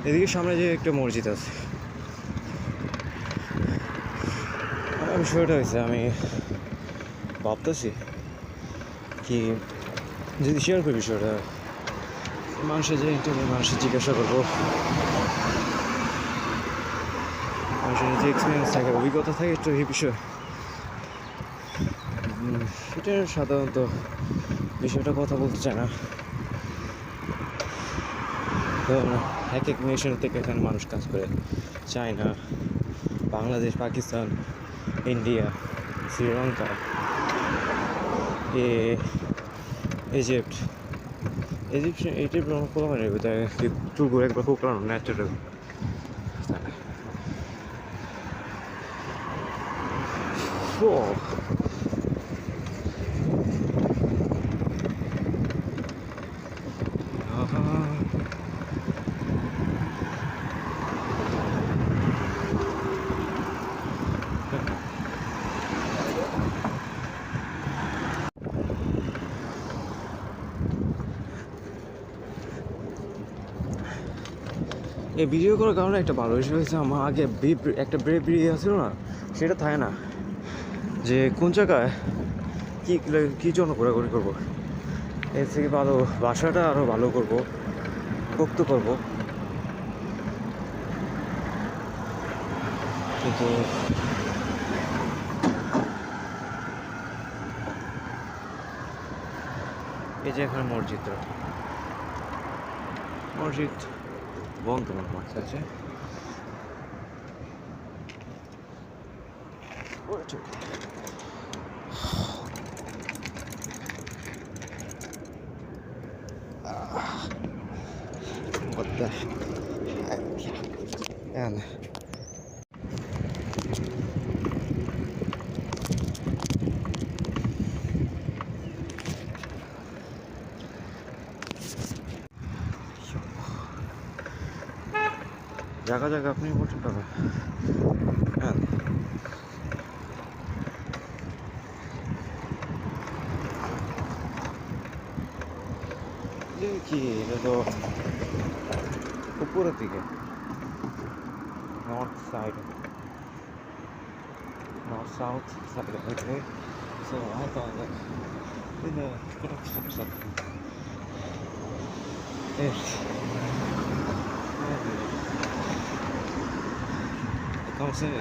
এদিকে সামনে যে একটা মসজিদ আছে, বিষয়টা হয়েছে আমি ভাবতেছি কি যদি শেয়ার করি বিষয়টা মানুষের যে ইন্টারভিউ মানুষের জিজ্ঞাসা করবো, মানুষের যে এক্সপিরিয়েন্স থাকে অভিজ্ঞতা থাকে একটু এই বিষয়ে, সেটা সাধারণত বিষয়টা কথা বলতে চায় না। এক এক নেশন থেকে এখানে মানুষ কাজ করে, China, Bangladesh, Pakistan, India, Sri Lanka, Egypt এইটির কোনো মানে একটু ঘুরে একবার কোকড়ানো ন্যাচারাল। এই ভিডিও করার কারণে একটা ভালো বিষয় হয়েছে, আমার আগে একটা ব্রেভরি ছিল না, সেটা থাকে না যে কোন জায়গায় কী জন্য ঘোরাঘুরি করবো। এর থেকে ভালো বাসাটা আরও ভালো করবো, পোক্ত করবো। কিন্তু এই যে এখানে মসজিদ বন্ধ মনে হচ্ছে। What the and জায়গা আপনি বলতে পারবেন। হ্যাঁ, কি এটা তো উপরের দিকে, north south side. Okay, so I thought that in the yes, come see it.